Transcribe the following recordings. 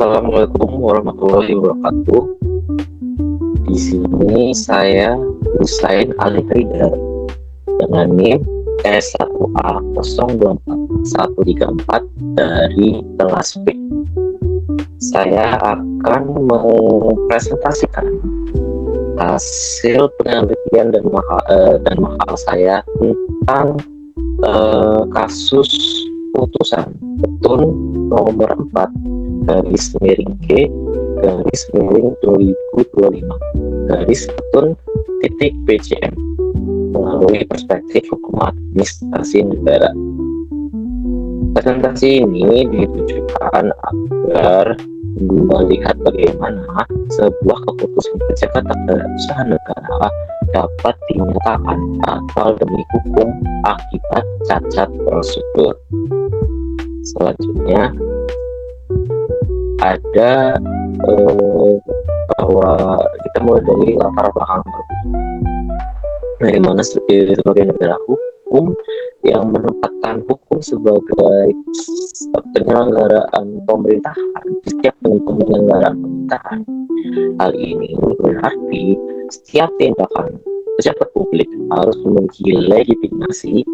Assalamualaikum warahmatullahi wabarakatuh. Di sini saya Husain Ali Ridar dengan NIM S1A024134 dari kelas B. Saya akan mempresentasikan hasil penelitian dan makal saya tentang kasus putusan petun nomor 4 garis miring G garis miring 2025 garis petun titik PJM melalui perspektif hukum administrasi negara. Presentasi ini ditujukan agar melihat bagaimana sebuah keputusan pejabat tata usaha negara dapat dinyatakan batal demi hukum akibat cacat prosedur. Selanjutnya ada bahwa kita mulai dari latar belakang dari mana sebagai negara hukum yang menempatkan hukum sebagai penyelenggaraan pemerintahan di setiap penyelenggaraan pemerintahan. Hal ini berarti setiap tindakan pejabat publik harus memiliki legitimasi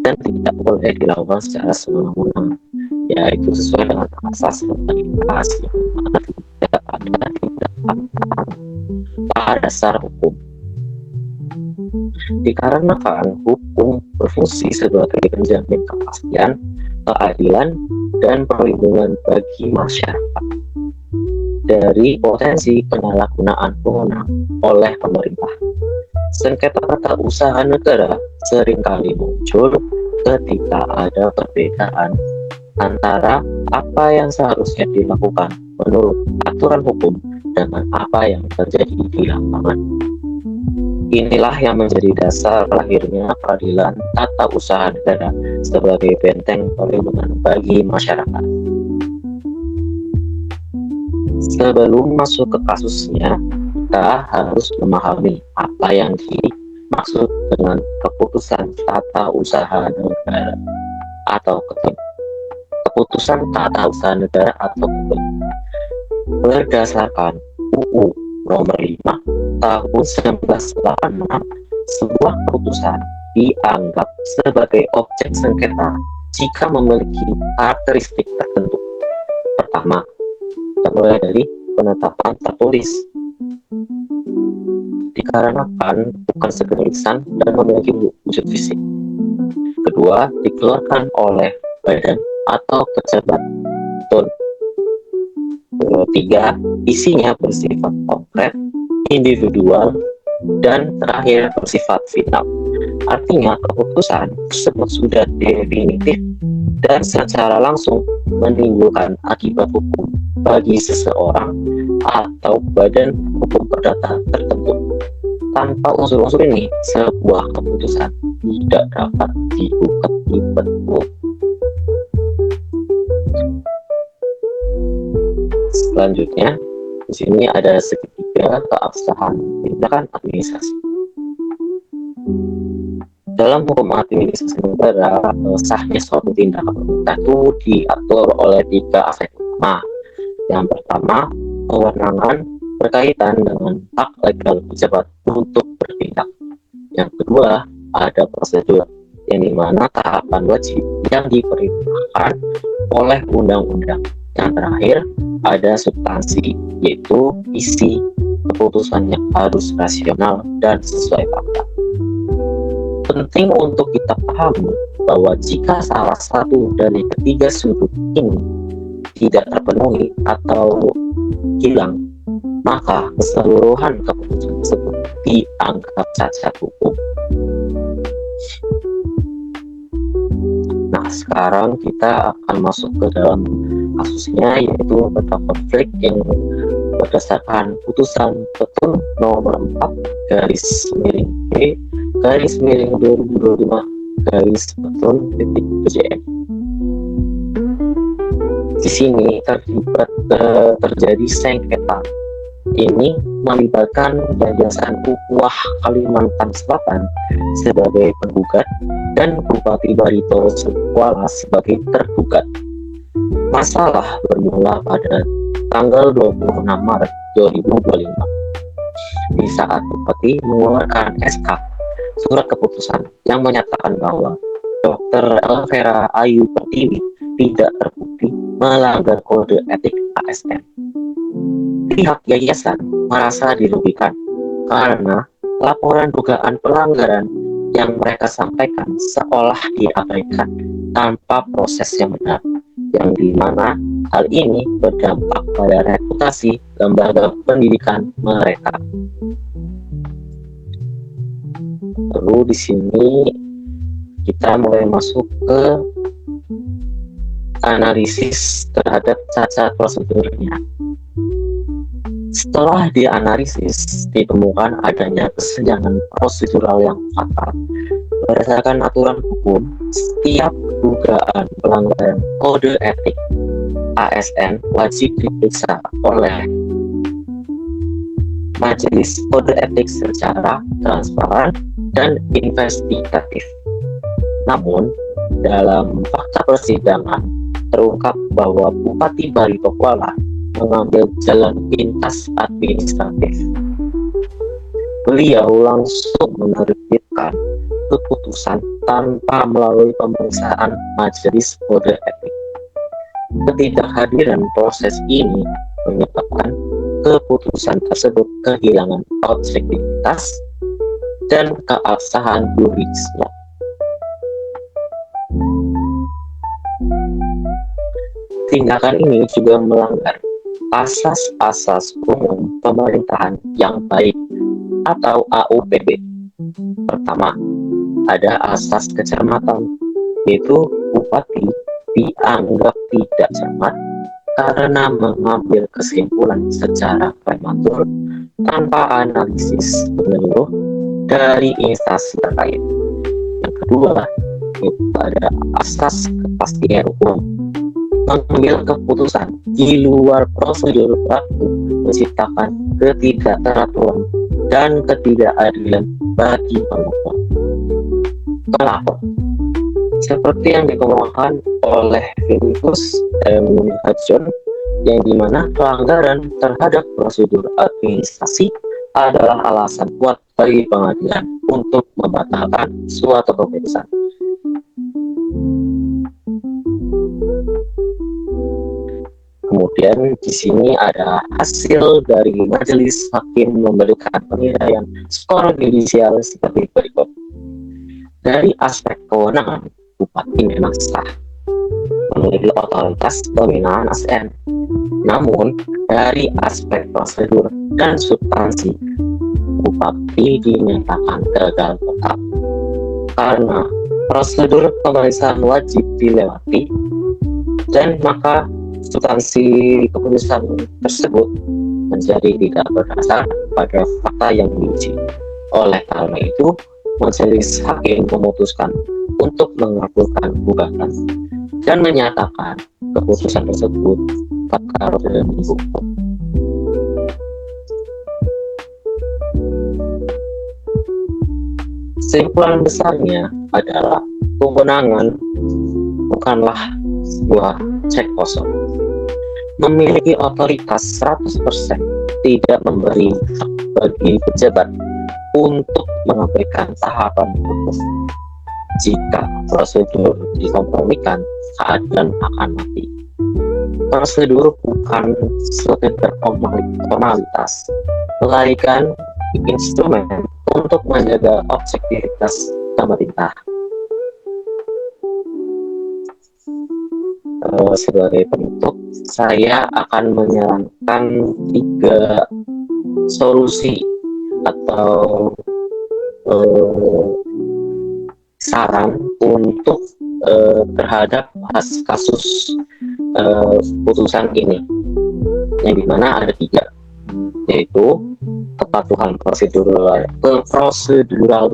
dan tidak boleh dilakukan secara semena-mena, yaitu sesuai dengan asas legalitas yang mana tidak ada tindakan pada dasar hukum. Dikarenakan hukum berfungsi sebagai penjamin kepastian, keadilan, dan perlindungan bagi masyarakat dari potensi penyalahgunaan wewenang oleh pemerintah. Sengketa tata usaha negara seringkali muncul ketika ada perbedaan antara apa yang seharusnya dilakukan menurut aturan hukum dengan apa yang terjadi di lapangan. Inilah yang menjadi dasar lahirnya peradilan tata usaha negara sebagai benteng perlindungan bagi masyarakat. Sebelum masuk ke kasusnya, kita harus memahami apa yang dimaksud dengan keputusan tata usaha negara atau KUTN. Keputusan tata usaha negara atau KUTN berdasarkan UU nomor 5 tahun 1986, sebuah keputusan dianggap sebagai objek sengketa jika memiliki karakteristik tertentu. Pertama, mulai dari penetapan tertulis, dikarenakan bukan sekedar lisan dan memiliki wujud fisik. Kedua, dikeluarkan oleh badan atau pejabat petun. Tiga, isinya bersifat konkret, individual, dan terakhir bersifat final. Artinya keputusan tersebut sudah definitif dan secara langsung menimbulkan akibat hukum bagi seseorang atau badan hukum perdata tertentu. Tanpa unsur-unsur ini, sebuah keputusan tidak dapat diukati betul. Selanjutnya, di sini ada segitiga keabsahan tindakan administrasi. Dalam hukum administrasi negara, sahnya suatu tindakan pemerintah itu diatur oleh 3 aspek utama. Yang pertama, kewenangan berkaitan dengan hak legal pejabat untuk bertindak. Yang kedua, ada prosedur, yang dimana tahapan wajib yang diperintahkan oleh undang-undang. Yang terakhir, ada substansi, yaitu isi keputusannya harus rasional dan sesuai fakta. Penting untuk kita pahami bahwa jika salah satu dari ketiga sudut ini tidak terpenuhi atau hilang, maka keseluruhan keputusan tersebut dianggap cacat hukum. Nah, sekarang kita akan masuk ke dalam kasusnya, yaitu pada konflik yang berdasarkan putusan petun nomor 4 garis miring G garis miring 2025 garis petun titik PJM. Di sini terjadi sengketa. Ini melibatkan Yayasan Ukhuwah Kalimantan Selatan sebagai penggugat dan Bupati Barito Kuala sebagai tergugat. Masalah bermula pada tanggal 26 Maret 2025 di saat Bupati mengeluarkan SK surat keputusan yang menyatakan bahwa Dr. Elvera Ayu Pertiwi tidak terbukti melanggar kode etik ASN. Pihak yayasan merasa dirugikan karena laporan dugaan pelanggaran yang mereka sampaikan seolah diabaikan tanpa proses yang benar, yang dimana hal ini berdampak pada reputasi lembaga pendidikan mereka. Lalu di sini kita mulai masuk ke analisis terhadap cacat prosedurnya. Setelah dianalisis, ditemukan adanya kesenjangan prosedural yang fatal. Berdasarkan aturan hukum, setiap dugaan pelanggaran kode etik ASN wajib diperiksa oleh Majelis Kode Etik secara transparan dan investigatif. Namun, dalam fakta persidangan terungkap bahwa Bupati Barito Kuala mengambil jalan pintas administratif. Beliau langsung menerbitkan keputusan tanpa melalui pemeriksaan Majelis Kode Etik. Ketidakhadiran proses ini menyebabkan keputusan tersebut kehilangan objektivitas dan keabsahan yuridisnya. Tindakan ini juga melanggar asas-asas umum pemerintahan yang baik atau AUPB. Pertama, ada asas kecermatan, yaitu bupati dianggap tidak cermat karena mengambil kesimpulan secara prematur tanpa analisis menyeluruh dari instansi terkait. Yang kedua, itu ada asas kepastian hukum. Mengambil keputusan di luar prosedur berlaku menciptakan ketidakteraturan dan ketidakadilan bagi pelapor. Seperti yang dikemukakan oleh Filipus Hudson, yang dimana pelanggaran terhadap prosedur administrasi adalah alasan kuat bagi pengadilan untuk membatalkan suatu keputusan. Kemudian di sini ada hasil dari majelis hakim memberikan penilaian skor judisial seperti berikut. Dari aspek kewenangan, Bupati memang sah memiliki otoritas pembinaan ASN. Namun dari aspek prosedur dan substansi, Bupati dinyatakan gagal tetap karena prosedur pemeriksaan wajib dilewati, dan maka substansi keputusan tersebut menjadi tidak berdasar pada fakta yang diuji. Oleh karena itu, majelis hakim memutuskan untuk mengabulkan gugatan dan menyatakan keputusan tersebut bakal demi hukum. Kesimpulan besarnya adalah kewenangan bukanlah sebuah cek kosong. Memiliki otoritas 100% tidak memberi hak bagi pejabat untuk mengabaikan tahapan hukum. Jika prosedur dikompromikan, keadilan akan mati. Prosedur bukan sekedar formalitas, melainkan instrumen untuk menjaga objektivitas pemerintah. Sebagai penutup, saya akan menyarankan 3 solusi atau saran untuk terhadap kasus putusan ini, yang dimana ada 3, yaitu kepatuhan prosedural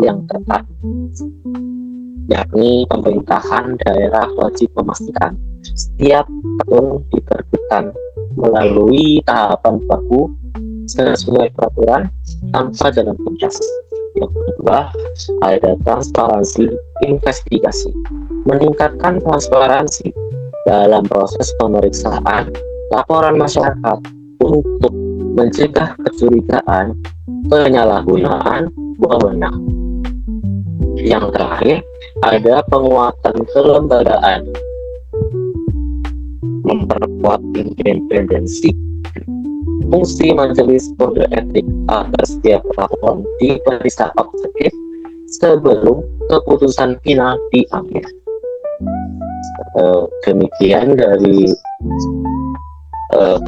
yang ketat, yakni pemerintahan daerah wajib memastikan setiap tahun diterbitkan melalui tahapan baku sesuai peraturan tanpa jalan pintas. Yang kedua, ada transparansi investigasi, meningkatkan transparansi dalam proses pemeriksaan laporan masyarakat untuk mencegah kecurigaan penyalahgunaan wewenang. Yang terakhir, ada penguatan kelembagaan, memperkuat independensi fungsi majelis kode etik agar setiap laporan diperiksa objektif sebelum keputusan final diambil. Demikian dari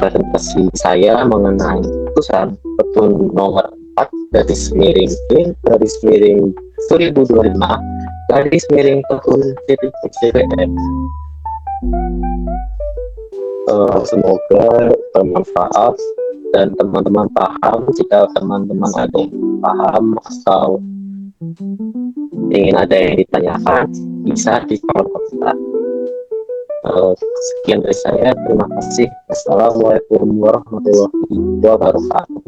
presentasi saya mengenai putusan Petun nomor 4 garis miring 2025 garis miring Petun CPM. Semoga bermanfaat dan teman-teman paham. Jika teman-teman ada yang paham atau ingin ada yang ditanyakan, bisa di kolom komentar. Sekian dari saya, terima kasih. Assalamualaikum warahmatullahi wabarakatuh.